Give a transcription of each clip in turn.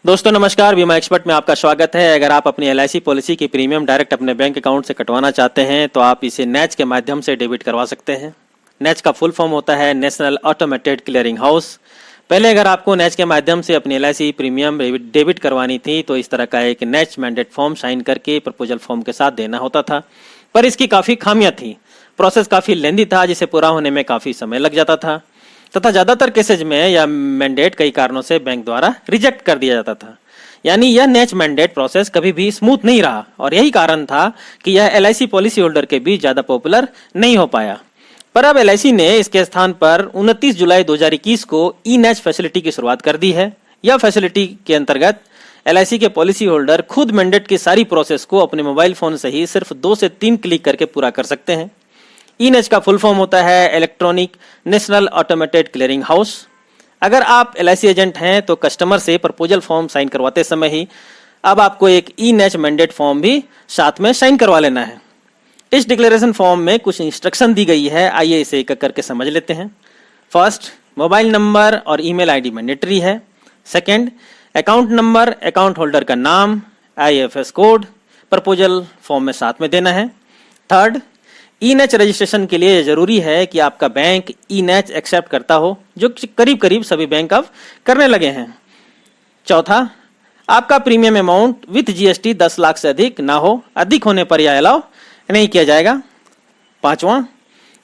दोस्तों नमस्कार, बीमा एक्सपर्ट में आपका स्वागत है। अगर आप अपनी LIC पॉलिसी की प्रीमियम डायरेक्ट अपने बैंक अकाउंट से कटवाना चाहते हैं तो आप इसे NACH के माध्यम से डेबिट करवा सकते हैं। NACH का फुल फॉर्म होता है नेशनल ऑटोमेटेड क्लियरिंग हाउस। पहले अगर आपको NACH के माध्यम से अपनी LIC प्रीमियम डेबिट करवानी थी तो इस तरह का एक NACH मैंडेट फॉर्म साइन करके प्रपोजल फॉर्म के साथ देना होता था, पर इसकी काफ़ी खामियां थी। प्रोसेस काफ़ी लेंदी था जिसे पूरा होने में काफ़ी समय लग जाता था तथा ज़्यादातर केसेज में यह मैंडेट कई कारणों से बैंक द्वारा रिजेक्ट कर दिया जाता था। यानी यह NACH मैंडेट प्रोसेस कभी भी स्मूथ नहीं रहा और यही कारण था कि यह LIC पॉलिसी होल्डर के बीच ज़्यादा पॉपुलर नहीं हो पाया। पर अब LIC ने इसके स्थान पर 29 जुलाई 2021 को NACH फैसिलिटी की शुरुआत कर दी है। यह फैसिलिटी के अंतर्गत LIC के पॉलिसी होल्डर खुद मैंडेट की सारी प्रोसेस को अपने मोबाइल फोन से ही सिर्फ 2 से 3 क्लिक करके पूरा कर सकते हैं। NACH का फुल फॉर्म होता है electronic national automated clearing house. अगर आप LIC एजेंट हैं तो कस्टमर से प्रपोजल फॉर्म साइन करवाते समय ही अब आपको एक NACH मैंडेट फॉर्म भी साथ में साइन करवा लेना है। इस डिक्लेरेशन फॉर्म में कुछ इंस्ट्रक्शन दी गई है, आइए इसे एक एक करके समझ लेते हैं। फर्स्ट, मोबाइल नंबर और ईमेल आईडी मैंडेटरी है। Second, account number, account holder का नाम, IFS कोड प्रपोजल फॉर्म में साथ में देना है। थर्ड, NACH रजिस्ट्रेशन के लिए जरूरी है कि आपका बैंक NACH एक्सेप्ट करता हो, जो करीब करीब सभी बैंक अब करने लगे हैं। चौथा, आपका premium amount with GST 10 lakh से अधिक ना हो, अधिक होने पर यह अलाउ नहीं किया जाएगा। पांचवा,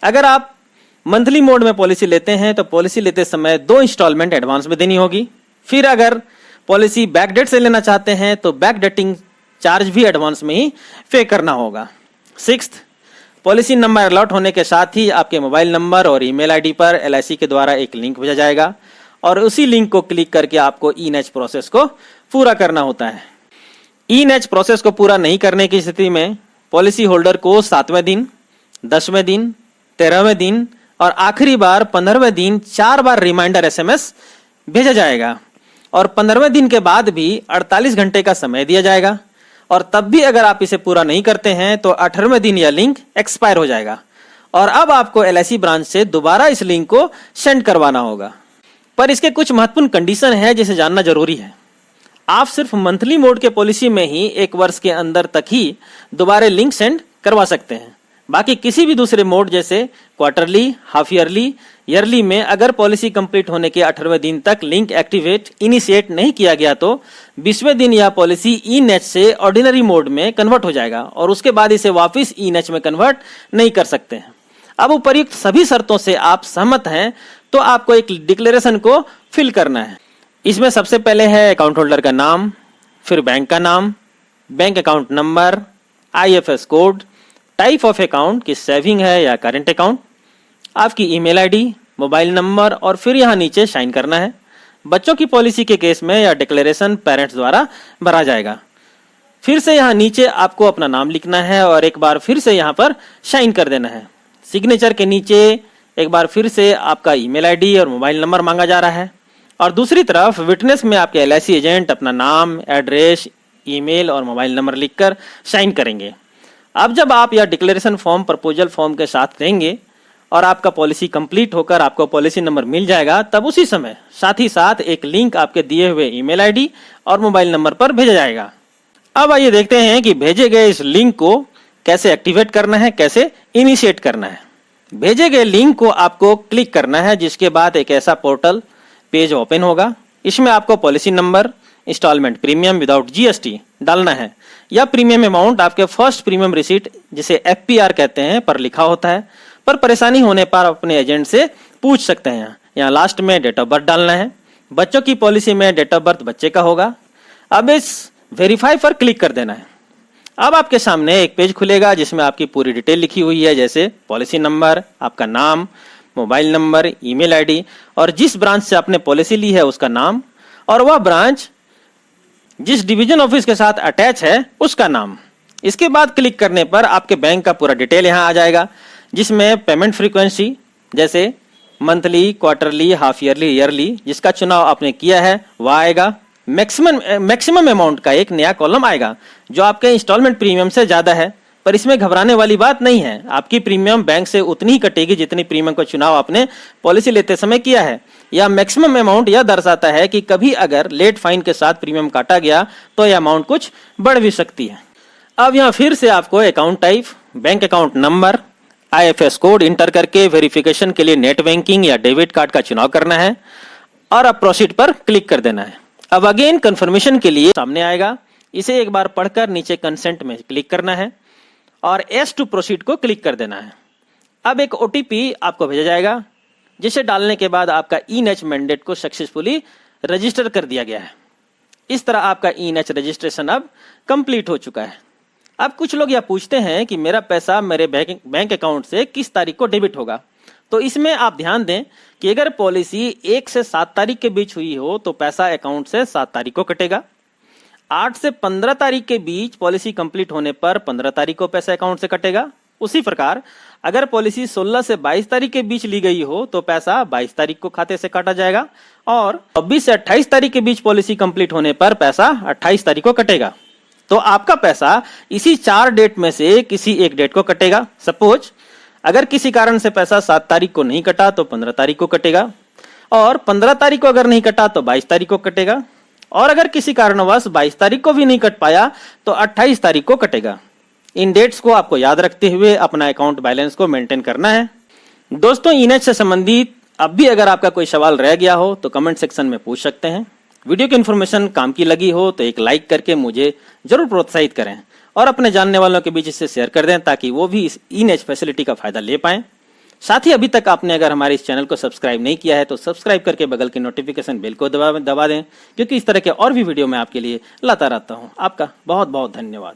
अगर आप मंथली मोड में पॉलिसी लेते हैं तो पॉलिसी लेते समय 2 इंस्टॉलमेंट एडवांस में देनी होगी। फिर अगर पॉलिसी बैकडेट से लेना चाहते हैं तो बैकडेटिंग चार्ज भी एडवांस में ही पे करना होगा। सिक्स्थ, पॉलिसी नंबर अलॉट होने के साथ ही आपके मोबाइल नंबर और ईमेल आईडी पर LIC के द्वारा एक लिंक भेजा जाएगा और उसी लिंक को क्लिक करके आपको NACH प्रोसेस को पूरा करना होता है। NACH प्रोसेस को पूरा नहीं करने की स्थिति में पॉलिसी होल्डर को 7वें दिन, 10वें दिन, 13वें दिन और आखिरी बार 15वें दिन 4 बार रिमाइंडर SMS भेजा जाएगा और 15वें दिन के बाद भी 48 घंटे का समय दिया जाएगा और तब भी अगर आप इसे पूरा नहीं करते हैं तो 18वें दिन यह लिंक एक्सपायर हो जाएगा और अब आपको LIC ब्रांच से दोबारा इस लिंक को सेंड करवाना होगा। पर इसके कुछ महत्वपूर्ण कंडीशन है जिसे जानना जरूरी है। आप सिर्फ मंथली मोड के पॉलिसी में ही 1 वर्ष के अंदर तक ही दोबारा लिंक सेंड करवा सकते हैं। बाकी किसी भी दूसरे मोड जैसे क्वार्टरली, हाफ ईयरली में अगर पॉलिसी कंप्लीट होने के 18वें दिन तक लिंक इनिशिएट नहीं किया गया तो 20वें दिन यह पॉलिसी NACH से ऑर्डिनरी मोड में कन्वर्ट हो जाएगा और उसके बाद इसे वापस NACH में कन्वर्ट नहीं कर सकते हैं। अब उपर्युक्त सभी शर्तों से आप सहमत हैं तो आपको एक डिक्लेरेशन को फिल करना है। इसमें सबसे पहले है अकाउंट होल्डर का नाम, फिर बैंक का नाम, bank account number, IFS code, type of account की सेविंग है या करेंट अकाउंट, आपकी ईमेल आईडी, मोबाइल नंबर और फिर यहाँ नीचे साइन करना है। बच्चों की पॉलिसी के केस में यह डिक्लेरेशन पेरेंट्स द्वारा भरा जाएगा। फिर से यहाँ नीचे आपको अपना नाम लिखना है और एक बार फिर से यहाँ पर साइन कर देना है। सिग्नेचर के नीचे एक बार फिर से आपका ईमेल आईडी और मोबाइल नंबर मांगा जा रहा है और दूसरी तरफ विटनेस में आपके LIC एजेंट अपना नाम, एड्रेस, ईमेल और मोबाइल नंबर लिखकर साइन करेंगे। अब जब आप यह डिक्लेरेशन फॉर्म प्रपोजल फॉर्म के साथ देंगे और आपका पॉलिसी कंप्लीट होकर आपको पॉलिसी नंबर मिल जाएगा, तब उसी समय साथ ही साथ एक लिंक आपके दिए हुए ईमेल आईडी और मोबाइल नंबर पर भेजा जाएगा। अब आइए देखते हैं कि भेजे गए इस लिंक को कैसे एक्टिवेट करना है, कैसे इनिशिएट करना है। भेजे गए लिंक को आपको क्लिक करना है, जिसके बाद एक ऐसा पोर्टल पेज ओपन होगा। इसमें आपको policy number, installment premium without GST डालना है। यह प्रीमियम अमाउंट आपके फर्स्ट प्रीमियम रिसीट जिसे FPR कहते हैं पर लिखा होता है, पर परेशानी होने पर अपने एजेंट से पूछ सकते हैं। यहाँ लास्ट में डेट ऑफ बर्थ डालना है। बच्चों की पॉलिसी में डेट ऑफ बर्थ बच्चे का होगा। अब इस वेरीफाई पर क्लिक कर देना है। अब आपके सामने एक पेज खुलेगा जिसमें आपकी पूरी डिटेल लिखी हुई है, जैसे पॉलिसी नंबर, आपका नाम, मोबाइल नंबर, ईमेल आईडी और जिस ब्रांच से आपने पॉलिसी ली है उसका नाम और वह ब्रांच जिस डिवीजन ऑफिस के साथ अटैच है उसका नाम। इसके बाद क्लिक करने पर आपके बैंक का पूरा डिटेल यहाँ आ जाएगा, जिसमें पेमेंट फ्रीक्वेंसी जैसे मंथली, क्वार्टरली, हाफ ईयरली जिसका चुनाव आपने किया है वह आएगा। मैक्सिमम अमाउंट का एक नया कॉलम आएगा जो आपके इंस्टॉलमेंट प्रीमियम से ज्यादा है, पर इसमें घबराने वाली बात नहीं है। आपकी प्रीमियम बैंक से उतनी ही कटेगी जितनी प्रीमियम का चुनाव आपने पॉलिसी लेते समय किया है। यह मैक्सिमम अमाउंट यह दर्शाता है कि कभी अगर लेट फाइन के साथ प्रीमियम काटा गया तो यह अमाउंट कुछ बढ़ भी सकती है। अब यहाँ फिर से आपको account type, bank account number, IFS code inter करके वेरिफिकेशन के लिए नेट बैंकिंग या डेबिट कार्ड का चुनाव करना है और अब प्रोसीड पर क्लिक कर देना है। अब अगेन कंफर्मेशन के लिए सामने आएगा, इसे एक बार पढ़कर नीचे कंसेंट में क्लिक करना है और S टू प्रोसीड को क्लिक कर देना है। अब एक OTP आपको भेजा जाएगा, जिसे डालने के बाद आपका ई-नेच मैंडेट को सक्सेसफुली रजिस्टर कर दिया गया है। इस तरह आपका ई-नेच रजिस्ट्रेशन अब कंप्लीट हो चुका है। अब कुछ लोग यह पूछते हैं कि मेरा पैसा मेरे बैंक अकाउंट से किस तारीख को डेबिट होगा। तो इसमें आप ध्यान दें कि अगर पॉलिसी 1 से 7 तारीख के बीच हुई हो तो पैसा अकाउंट से 7 तारीख को कटेगा। 8 से 15 तारीख के बीच पॉलिसी कंप्लीट होने पर 15 तारीख को पैसा अकाउंट से कटेगा। उसी प्रकार अगर पॉलिसी 16 से 22 तारीख के बीच ली गई हो तो पैसा 22 तारीख को खाते से काटा जाएगा और 24 से 28 तारीख के बीच पॉलिसी कंप्लीट होने पर पैसा 28 तारीख को कटेगा। तो आपका पैसा इसी 4 डेट में से किसी एक डेट को कटेगा। सपोज अगर किसी कारण से पैसा 7 तारीख को नहीं कटा तो 15 तारीख को कटेगा और 15 तारीख को अगर नहीं कटा तो 22 तारीख को कटेगा और अगर किसी कारणवश 22 तारीख को भी नहीं कट पाया तो 28 तारीख को कटेगा। इन डेट्स को आपको याद रखते हुए अपना अकाउंट बैलेंस को मेंटेन करना है। दोस्तों, ई-नेच से संबंधित अब भी अगर आपका कोई सवाल रह गया हो तो कमेंट सेक्शन में पूछ सकते हैं। वीडियो की इन्फॉर्मेशन काम की लगी हो तो एक लाइक करके मुझे जरूर प्रोत्साहित करें और अपने जानने वालों के बीच इसे शेयर कर दें ताकि वो भी इस ई-नेच फैसिलिटी का फायदा ले पाएं। साथ ही अभी तक आपने अगर हमारे इस चैनल को सब्सक्राइब नहीं किया है तो सब्सक्राइब करके बगल की नोटिफिकेशन बेल को दबा दें, क्योंकि इस तरह के और भी वीडियो मैं आपके लिए लाता रहता हूं। आपका बहुत बहुत धन्यवाद।